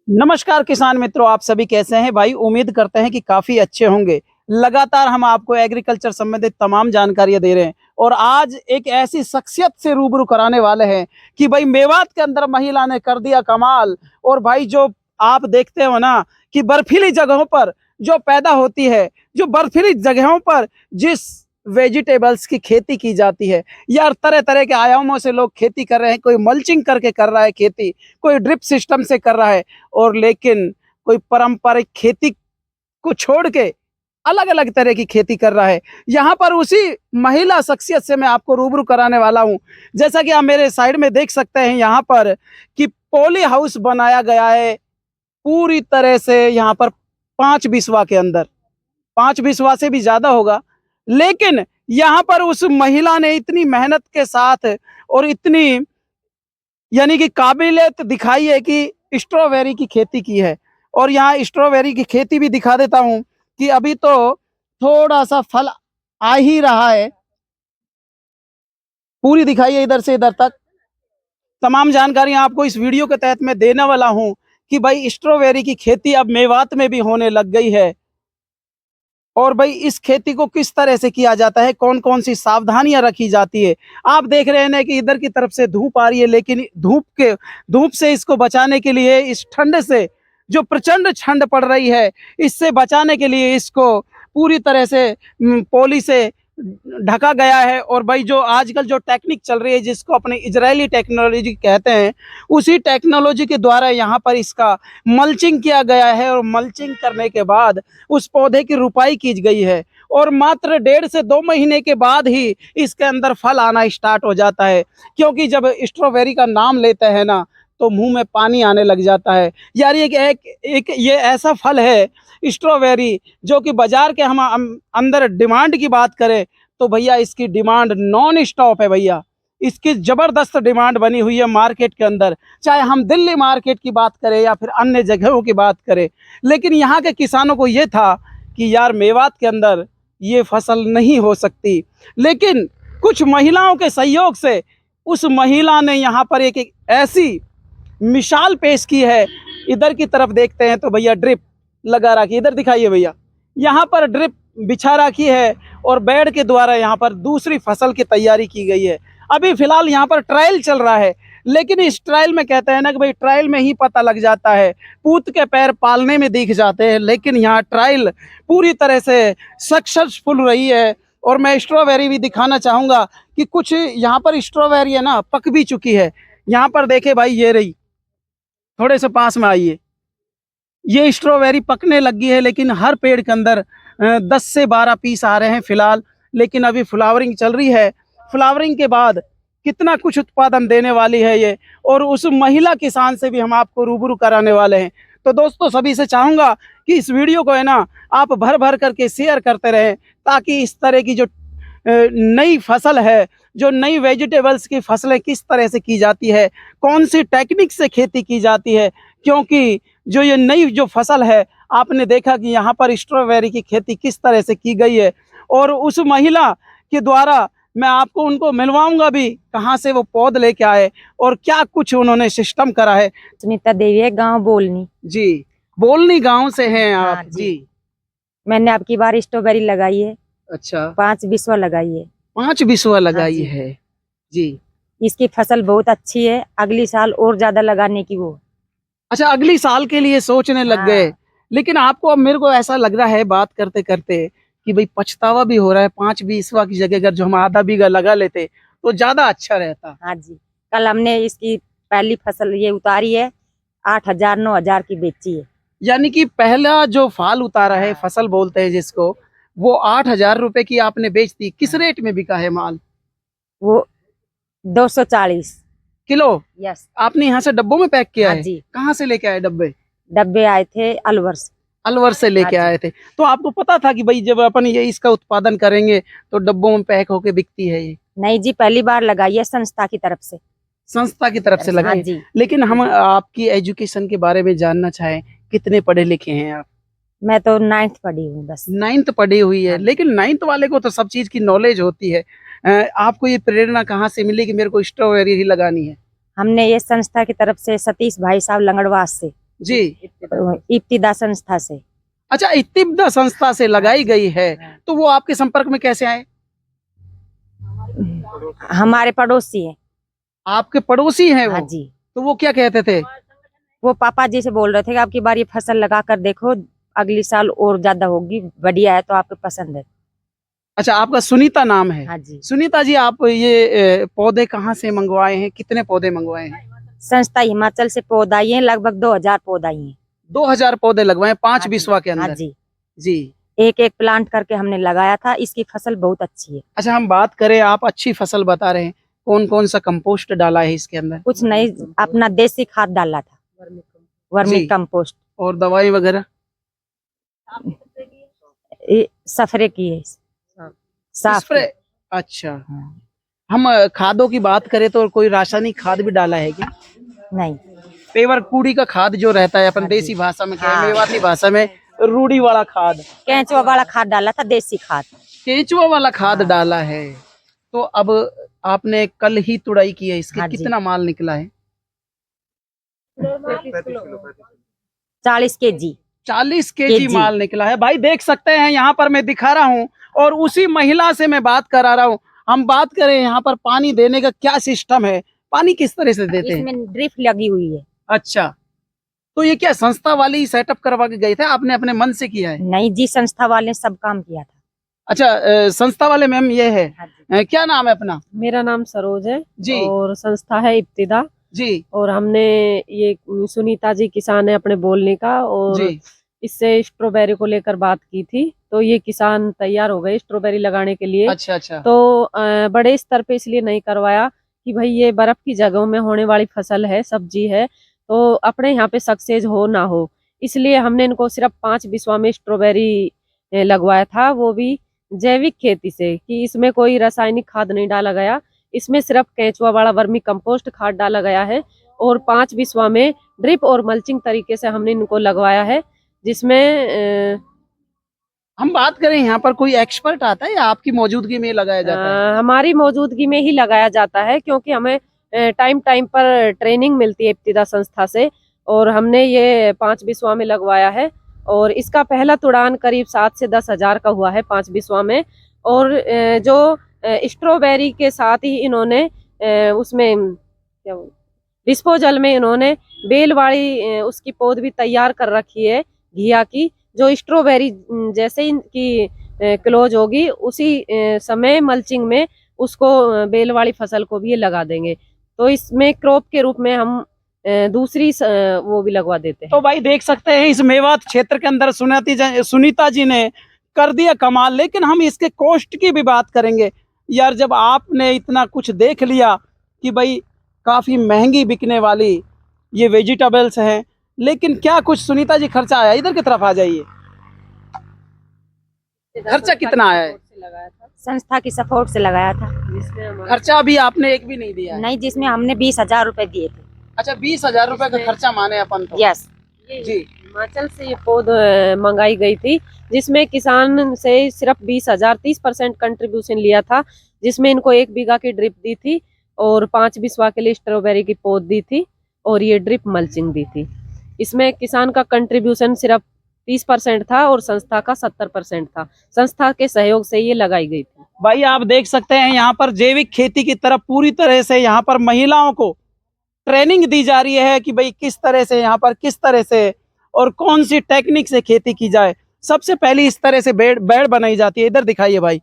नमस्कार किसान मित्रों, आप सभी कैसे हैं भाई। उम्मीद करते हैं कि काफ़ी अच्छे होंगे। लगातार हम आपको एग्रीकल्चर संबंधित तमाम जानकारियां दे रहे हैं और आज एक ऐसी शख्सियत से रूबरू कराने वाले हैं कि भाई मेवात के अंदर महिला ने कर दिया कमाल। और भाई जो आप देखते हो ना कि बर्फीली जगहों पर जो पैदा होती है, जो बर्फीली जगहों पर जिस वेजिटेबल्स की खेती की जाती है, यार तरह तरह के आयामों से लोग खेती कर रहे हैं। कोई मल्चिंग करके कर रहा है खेती, कोई ड्रिप सिस्टम से कर रहा है, और लेकिन कोई पारंपरिक खेती को छोड़ के अलग अलग तरह की खेती कर रहा है। यहाँ पर उसी महिला शख्सियत से मैं आपको रूबरू कराने वाला हूँ। जैसा कि आप मेरे साइड में देख सकते हैं यहाँ पर कि पॉली हाउस बनाया गया है पूरी तरह से। यहाँ पर 5 बिस्वा के अंदर, 5 बिस्वा से भी ज्यादा होगा, लेकिन यहाँ पर उस महिला ने इतनी मेहनत के साथ और इतनी यानी कि काबिलियत दिखाई है कि स्ट्रॉबेरी की खेती की है। और यहाँ स्ट्रॉबेरी की खेती भी दिखा देता हूँ कि अभी तो थोड़ा सा फल आ ही रहा है। पूरी दिखाइए इधर से इधर तक। तमाम जानकारी आपको इस वीडियो के तहत मैं देने वाला हूँ कि भाई स्ट्रॉबेरी की खेती अब मेवात में भी होने लग गई है। और भाई इस खेती को किस तरह से किया जाता है, कौन कौन सी सावधानियां रखी जाती है। आप देख रहे हैं कि इधर की तरफ से धूप आ रही है, लेकिन धूप से इसको बचाने के लिए, इस ठंड से जो प्रचंड ठंड पड़ रही है, इससे बचाने के लिए इसको पूरी तरह से पॉली से ढका गया है। और भाई जो आजकल जो टेक्निक चल रही है, जिसको अपने इजरायली टेक्नोलॉजी कहते हैं, उसी टेक्नोलॉजी के द्वारा यहाँ पर इसका मल्चिंग किया गया है। और मल्चिंग करने के बाद उस पौधे की रुपाई की गई है और मात्र 1.5 से 2 महीने के बाद ही इसके अंदर फल आना स्टार्ट हो जाता है। क्योंकि जब स्ट्रॉबेरी का नाम लेते हैं ना, तो मुंह में पानी आने लग जाता है। यार ये ऐसा फल है स्ट्रॉबेरी, जो कि बाजार के हम अंदर डिमांड की बात करें तो भैया इसकी डिमांड नॉन स्टॉप है। भैया इसकी जबरदस्त डिमांड बनी हुई है मार्केट के अंदर, चाहे हम दिल्ली मार्केट की बात करें या फिर अन्य जगहों की बात करें। लेकिन यहाँ के किसानों को ये था कि यार मेवात के अंदर ये फसल नहीं हो सकती, लेकिन कुछ महिलाओं के सहयोग से उस महिला ने यहाँ पर एक ऐसी मिसाल पेश की है। इधर की तरफ देखते हैं तो भैया ड्रिप लगा रखी, इधर दिखाइए भैया, यहाँ पर ड्रिप बिछा रखी है और बेड के द्वारा यहाँ पर दूसरी फसल की तैयारी की गई है। अभी फिलहाल यहाँ पर ट्रायल चल रहा है, लेकिन इस ट्रायल में कहते हैं ना कि भाई ट्रायल में ही पता लग जाता है, पूत के पैर पालने में दिख जाते हैं। लेकिन यहाँ ट्रायल पूरी तरह से सक्सेसफुल रही है। और मैं स्ट्रॉबेरी भी दिखाना चाहूँगा कि कुछ यहाँ पर स्ट्रॉबेरी है ना पक भी चुकी है। यहाँ पर देखे भाई, ये रही, थोड़े से पास में आइए, ये स्ट्रॉबेरी पकने लगी है। लेकिन हर पेड़ के अंदर 10 से 12 पीस आ रहे हैं फिलहाल। लेकिन अभी फ्लावरिंग चल रही है, फ्लावरिंग के बाद कितना कुछ उत्पादन देने वाली है ये। और उस महिला किसान से भी हम आपको रूबरू कराने वाले हैं। तो दोस्तों, सभी से चाहूँगा कि इस वीडियो को है ना आप भर भर करके शेयर करते रहें, ताकि इस तरह की जो नई फसल है, जो नई वेजिटेबल्स की फसलें किस तरह से की जाती है, कौन सी टेक्निक से खेती की जाती है। क्योंकि जो ये नई जो फसल है, आपने देखा कि यहाँ पर स्ट्रॉबेरी की खेती किस तरह से की गई है। और उस महिला के द्वारा मैं आपको उनको मिलवाऊंगा भी, कहाँ से वो पौध लेके आए और क्या कुछ उन्होंने सिस्टम करा है। सुनीता देवी है, गांव बोलनी जी, बोलनी गांव से हैं आप। हाँ जी, मैंने अब की बार स्ट्रॉबेरी लगाई है। अच्छा, 5 बिस्वा लगाई है। 5 बिस्वा लगाई जी। है। जी, इसकी फसल बहुत अच्छी है, अगली साल और ज्यादा लगाने की वो। अच्छा, अगली साल के लिए सोचने लग गए। हाँ। लेकिन आपको, अब मेरे को ऐसा लग रहा है बात करते करते कि भाई पछतावा भी हो रहा है। 5 बिस्वा की जगह अगर जो हम आधा बीघा लगा लेते तो ज्यादा अच्छा रहता। हाँ जी, कल हमने इसकी पहली फसल ये उतारी है, 8,000 9,000 की बेची है। यानी कि पहला जो फाल उतारा है, हाँ। फसल बोलते हैं जिसको, वो 8,000 रुपए की आपने बेच दी। किस हाँ। रेट में बिका है माल? वो 240 किलो। यस। आपने यहाँ से डब्बों में पैक किया हाँ है? जी, कहाँ से लेके आए डब्बे? डब्बे आए थे अलवर से। अलवर से लेके हाँ आए थे। तो आपको पता था कि भाई जब अपन ये इसका उत्पादन करेंगे तो डब्बों में पैक होके बिकती है ये? नहीं जी, पहली बार लगाई है संस्था की तरफ से। संस्था की तरफ से हाँ लगाई। जी। लेकिन हम आपकी एजुकेशन के बारे में जानना चाहें, कितने पढ़े लिखे हैं आप? मैं तो 9th पढ़ी हूँ बस। 9th पढ़ी हुई है। हाँ। लेकिन 9th वाले को तो सब चीज की नॉलेज होती है। आपको ये प्रेरणा कहाँ से मिली कि मेरे को स्ट्रॉबेरी ही लगानी है? हमने ये संस्था की तरफ से, सतीश भाई साहब लंगड़वास से। जी। इब्तिदा संस्था से। अच्छा, इब्तिदा संस्था से लगाई गई है, तो वो आपके संपर्क में कैसे आए? हमारे पड़ोसी है। आपके पड़ोसी हैं हाँ वो? जी। तो वो क्या कहते थे? वो पापा जी से बोल रहे थे कि आपकी बार ये फसल लगा कर देखो, अगली साल और ज्यादा होगी, बढ़िया है तो आपको पसंद है। अच्छा, आपका सुनीता नाम है। हाँ जी। सुनीता जी, आप ये पौधे कहाँ से मंगवाए हैं? कितने पौधे मंगवाए हैं? संस्था हिमाचल से पौधा आई है, लगभग 2000 पौधा आई है। 2000 पौधे लगवाए 5 हाँ जी। बिस्वा के हाँ अंदर। जी। जी। एक एक प्लांट करके हमने लगाया था, इसकी फसल बहुत अच्छी है। अच्छा, हम बात करें, आप अच्छी फसल बता रहे हैं, कौन कौन सा कंपोस्ट डाला है इसके अंदर? कुछ नहीं, अपना देसी खाद डाला था, वर्मी जी। कंपोस्ट। और दवाई वगैरह? सफरे की है, साफ स्प्रे? की। अच्छा। हाँ। हम खादों की बात करें तो कोई रासायनिक खाद भी डाला है क्या? नहीं। पेवर कूड़ी का खाद जो रहता है, अपन हाँ देसी जी। भाषा में कहें, हाँ। मेवाती भाषा में रूढ़ी वाला खाद, केंचुआ वाला खाद डाला था, देसी खाद। केंचुआ वाला खाद हाँ। डाला है। तो अब आपने कल ही तुड़ाई की है इसके, हाँ जी। कितना माल निकला है? 40 केजी। 40 KG KG. माल निकला है। भाई देख सकते हैं, यहाँ पर मैं दिखा रहा हूँ और उसी महिला से मैं बात करा रहा हूँ। हम बात करें यहाँ पर पानी देने का क्या सिस्टम है, पानी किस तरह से देते हैं? इसमें ड्रिप लगी हुई है। अच्छा, तो ये क्या संस्था वाले ही सेटअप करवा के गए थे, आपने अपने मन से किया है? नहीं जी, संस्था वाले ने सब काम किया था। अच्छा, संस्था वाले मैम ये है। हाँ जी। क्या नाम है अपना? मेरा नाम सरोज है जी। और संस्था है इब्तिदा। जी। और हमने ये सुनीता जी किसान है अपने बोलने का, और जी। इससे स्ट्रॉबेरी को लेकर बात की थी, तो ये किसान तैयार हो गए स्ट्रॉबेरी लगाने के लिए। अच्छा अच्छा। तो बड़े स्तर पे इसलिए नहीं करवाया कि भाई ये बर्फ की जगहों में होने वाली फसल है, सब्जी है, तो अपने यहाँ पे सक्सेस हो ना हो, इसलिए हमने इनको सिर्फ 5 बिस्वा में स्ट्रॉबेरी लगवाया था, वो भी जैविक खेती से, कि इसमें कोई रासायनिक खाद नहीं डाला गया, इसमें सिर्फ केंचुआ वाला वर्मी कंपोस्ट खाद डाला गया है। और 5 बिस्वा में ड्रिप और मल्चिंग तरीके से हमने इनको लगवाया है, जिसमें हम बात करें, यहाँ पर कोई एक्सपर्ट आता है या आपकी मौजूदगी में लगाया जाता है? हमारी मौजूदगी में ही लगाया जाता है, क्योंकि हमें टाइम टाइम पर ट्रेनिंग मिलती है इब्तिदा संस्था से, और हमने ये 5 बिस्वा में लगवाया है। और इसका पहला तुड़ान करीब 7 से 10 हजार का हुआ है 5 बिस्वा में। और जो स्ट्रॉबेरी के साथ ही इन्होंने उसमें क्या डिस्पोजल में इन्होंने बेलवाड़ी उसकी पौध भी तैयार कर रखी है घिया की, जो स्ट्रॉबेरी जैसे ही इनकी क्लोज होगी उसी समय मल्चिंग में उसको बेल वाली फसल को भी ये लगा देंगे, तो इसमें क्रॉप के रूप में हम दूसरी वो भी लगवा देते हैं। तो भाई देख सकते हैं, इस मेवात क्षेत्र के अंदर सुनीता जी ने कर दिया कमाल। लेकिन हम इसके कॉस्ट की भी बात करेंगे यार। जब आपने इतना कुछ देख लिया कि भाई काफी महंगी बिकने वाली ये वेजिटेबल्स हैं, लेकिन क्या कुछ सुनीता जी खर्चा आया? इधर की तरफ आ जाइए। खर्चा कितना आया है? संस्था की सपोर्ट से लगाया था। खर्चा अभी आपने एक भी नहीं दिया है? नहीं, जिसमें हमने 20,000 रुपए दिए थे। अच्छा, 20,000 रुपए का खर्चा माने अपन तो? यस। जी। हिमाचल से ये पौध मंगाई गई थी, जिसमें किसान से सिर्फ 20,000 30% कंट्रीब्यूशन लिया था, जिसमें इनको 1 बीघा की ड्रिप दी थी और 5 बिस्वा के लिए स्ट्रॉबेरी की पौध दी थी, और ये ड्रिप मल्चिंग दी थी। इसमें किसान का कंट्रीब्यूशन सिर्फ 30% था और संस्था का 70% था। संस्था के सहयोग से ये लगाई गई थी। भाई आप देख सकते हैं, यहाँ पर जैविक खेती की तरफ पूरी तरह से यहाँ पर महिलाओं को ट्रेनिंग दी जा रही है कि भाई किस तरह से यहाँ पर किस तरह से और कौन सी टेक्निक से खेती की जाए। सबसे पहले इस तरह से बेड बनाई जाती है। इधर दिखाइए भाई,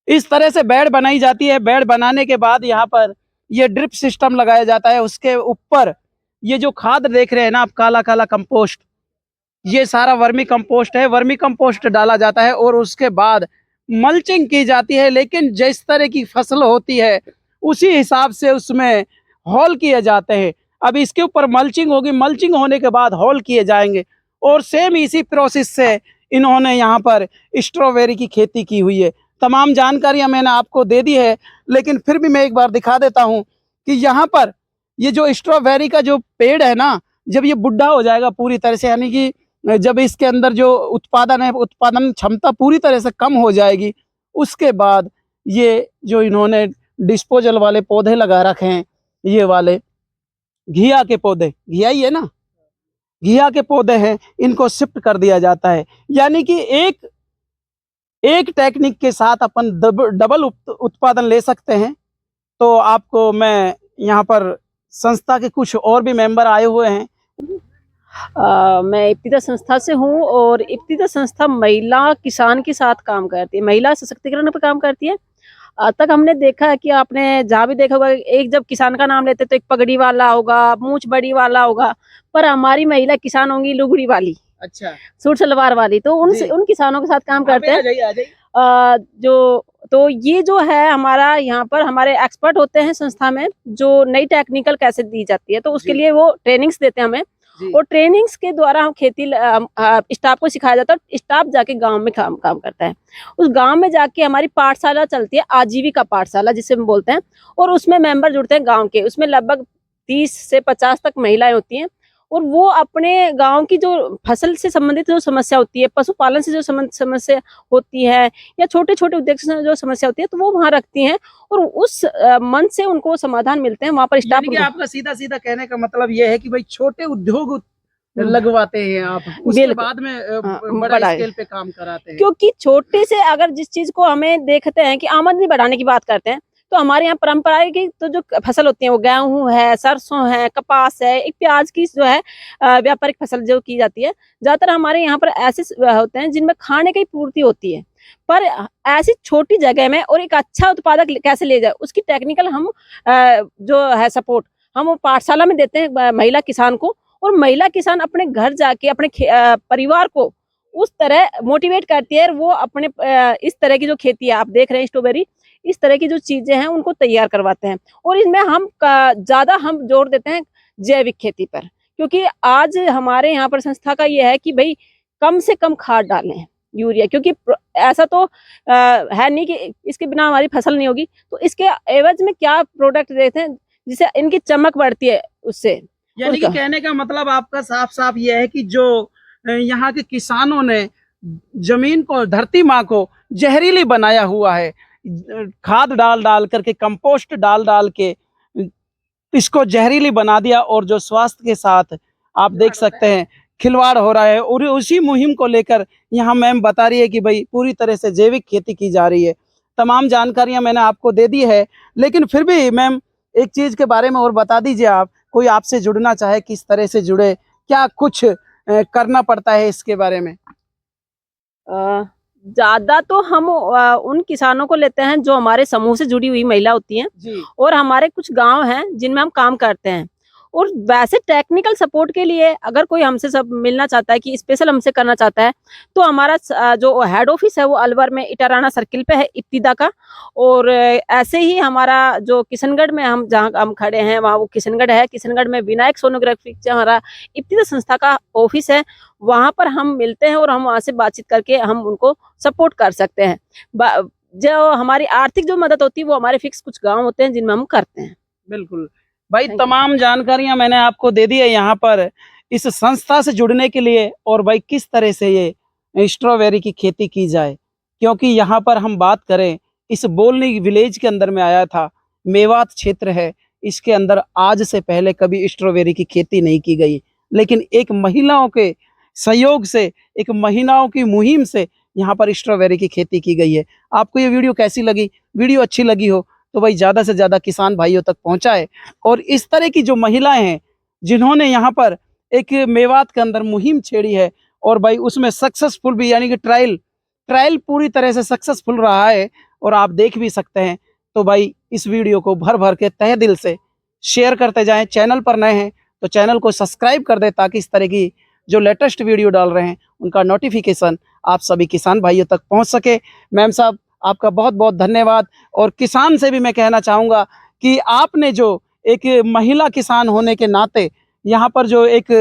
इस तरह से बेड बनाई जाती है। बेड बनाने के बाद यहाँ पर ये ड्रिप सिस्टम लगाया जाता है। उसके ऊपर ये जो खाद देख रहे हैं ना आप, काला काला कंपोस्ट, ये सारा वर्मी कंपोस्ट है। वर्मी कंपोस्ट डाला जाता है और उसके बाद मल्चिंग की जाती है। लेकिन जिस तरह की फसल होती है उसी हिसाब से उसमें हॉल किए जाते हैं। अब इसके ऊपर मल्चिंग होगी, मल्चिंग होने के बाद हॉल किए जाएंगे, और सेम इसी प्रोसेस से इन्होंने यहाँ पर स्ट्रॉबेरी की खेती की हुई है। तमाम जानकारियां मैंने आपको दे दी है, लेकिन फिर भी मैं एक बार दिखा देता हूँ कि यहाँ पर ये जो स्ट्रॉबेरी का जो पेड़ है ना, जब ये बुढ़ा हो जाएगा पूरी तरह से, यानी कि जब इसके अंदर जो उत्पादन है, उत्पादन क्षमता पूरी तरह से कम हो जाएगी, उसके बाद ये जो इन्होंने डिस्पोजल वाले पौधे लगा रखे हैं, ये वाले घिया के पौधे, घिया ही है ना, घिया के पौधे हैं, इनको शिफ्ट कर दिया जाता है। यानी कि एक टेक्निक के साथ अपन डबल उत्पादन ले सकते हैं। तो आपको मैं यहाँ पर संस्था के कुछ और भी मेंबर आए हुए हैं। मैं इब्तिदा संस्था से हूँ और इब्तिदा संस्था महिला किसान के साथ काम करती है, महिला सशक्तिकरण पर काम करती है। आज तक हमने देखा है कि आपने जहाँ भी देखा होगा, एक जब किसान का नाम लेते तो एक पगड़ी वाला होगा, मूंछ बड़ी वाला होगा, पर हमारी महिला किसान होंगी लुगड़ी वाली, अच्छा, सूट सलवार वाली। तो उन किसानों के साथ काम करते हैं। आ जाइए। तो ये जो है हमारा यहाँ पर हमारे एक्सपर्ट होते हैं संस्था में, जो नई टेक्निकल कैसे दी जाती है, तो उसके लिए वो ट्रेनिंग्स देते हैं हमें। और ट्रेनिंग्स के द्वारा हम खेती स्टाफ को सिखाया जाता है। स्टाफ जाके गांव में काम करता है। उस गांव में जाके हमारी पाठशाला चलती है, आजीविका पाठशाला जिसे हम बोलते हैं, और उसमें मेंबर जुड़ते हैं गांव के। उसमें लगभग 30 से 50 तक महिलाएं होती हैं, और वो अपने गांव की जो फसल से संबंधित जो समस्या होती है, पशुपालन से जो समस्या होती है, या छोटे छोटे उद्योग से जो समस्या होती है, तो वो वहाँ रखती हैं, और उस मंच से उनको समाधान मिलते हैं। वहाँ पर स्टाफ, आपका सीधा सीधा कहने का मतलब ये है कि भाई छोटे उद्योग लगवाते हैं आप, उसके बाद में बड़ा स्केल पे काम कराते हैं। क्योंकि छोटे से अगर जिस चीज को हमें देखते हैं कि आमदनी बढ़ाने की बात करते हैं, तो हमारे यहाँ परंपरा है कि तो जो फसल होती है वो गेहूं है, सरसों है, कपास है, एक प्याज की जो है व्यापारिक फसल जो की जाती है। ज्यादातर हमारे यहाँ पर ऐसे होते हैं जिनमें खाने की पूर्ति होती है, पर ऐसी छोटी जगह में और एक अच्छा उत्पादक कैसे ले जाए, उसकी टेक्निकल हम जो है सपोर्ट हम पाठशाला में देते हैं महिला किसान को। और महिला किसान अपने घर जाके अपने परिवार को उस तरह मोटिवेट करती है, वो अपने इस तरह की जो खेती है आप देख रहे हैं स्ट्रॉबेरी, इस तरह की जो चीजें हैं उनको तैयार करवाते हैं। और इसमें हम ज्यादा हम जोर देते हैं जैविक खेती पर, क्योंकि आज हमारे यहाँ पर संस्था का ये है कि भाई कम से कम खाद डालें, यूरिया, क्योंकि ऐसा तो है नहीं कि इसके बिना हमारी फसल नहीं होगी। तो इसके एवज में क्या प्रोडक्ट देते हैं जिससे इनकी चमक बढ़ती है उससे। यानी कि कहने का मतलब आपका साफ साफ ये है कि जो यहाँ के किसानों ने जमीन को, धरती माँ को जहरीली बनाया हुआ है, खाद डाल करके, कंपोस्ट डाल के इसको जहरीली बना दिया, और जो स्वास्थ्य के साथ आप देख सकते हैं खिलवाड़ हो रहा है। और उसी मुहिम को लेकर यहाँ मैम बता रही है कि भाई पूरी तरह से जैविक खेती की जा रही है। तमाम जानकारियां मैंने आपको दे दी है, लेकिन फिर भी मैम एक चीज के बारे में और बता दीजिए। आप, कोई आपसे जुड़ना चाहे, किस तरह से जुड़े, क्या कुछ करना पड़ता है इसके बारे में? ज्यादा तो हम उन किसानों को लेते हैं जो हमारे समूह से जुड़ी हुई महिला होती हैं जी। और और हमारे कुछ गांव हैं जिनमें हम काम करते हैं। और वैसे टेक्निकल सपोर्ट के लिए अगर कोई हमसे सब मिलना चाहता है कि स्पेशल हमसे करना चाहता है, तो हमारा जो हेड ऑफिस है वो अलवर में इटाराना सर्किल पे है इब्तिदा का। और ऐसे ही हमारा जो किशनगढ़ में हम जहाँ हम खड़े हैं वहाँ वो किशनगढ़ है। किशनगढ़ में विनायक सोनोग्राफी जो हमारा इब्तिदा संस्था का ऑफिस है, वहाँ पर हम मिलते हैं और हम वहाँ से बातचीत करके हम उनको सपोर्ट कर सकते हैं। जो हमारी आर्थिक जो मदद होती है वो हमारे फिक्स कुछ गाँव होते हैं जिनमें हम करते हैं। बिल्कुल भाई, तमाम जानकारियां मैंने आपको दे दी है यहाँ पर इस संस्था से जुड़ने के लिए, और भाई किस तरह से ये स्ट्रॉबेरी की खेती की जाए। क्योंकि यहाँ पर हम बात करें, इस बोलनी विलेज के अंदर में आया था, मेवात क्षेत्र है, इसके अंदर आज से पहले कभी स्ट्रॉबेरी की खेती नहीं की गई। लेकिन एक महिलाओं के सहयोग से, एक महिलाओं की मुहिम से यहाँ पर स्ट्रॉबेरी की खेती की गई है। आपको ये वीडियो कैसी लगी? वीडियो अच्छी लगी हो तो भाई ज़्यादा से ज़्यादा किसान भाइयों तक पहुँचाए, और इस तरह की जो महिलाएं हैं जिन्होंने यहाँ पर एक मेवात के अंदर मुहिम छेड़ी है, और भाई उसमें सक्सेसफुल भी, यानी कि ट्रायल पूरी तरह से सक्सेसफुल रहा है, और आप देख भी सकते हैं। तो भाई इस वीडियो को भर भर के तहे दिल से शेयर करते जाएं। चैनल पर नए हैं तो चैनल को सब्सक्राइब कर दें, ताकि इस तरह की जो लेटेस्ट वीडियो डाल रहे हैं उनका नोटिफिकेशन आप सभी किसान भाइयों तक पहुँच सके। मैम साहब, आपका बहुत बहुत धन्यवाद। और किसान से भी मैं कहना चाहूँगा कि आपने जो एक महिला किसान होने के नाते यहाँ पर जो एक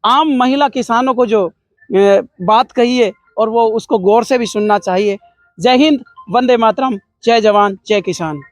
आम महिला किसानों को जो बात कही है, और वो उसको गौर से भी सुनना चाहिए। जय हिंद, वंदे मातरम, जय जवान, जय किसान।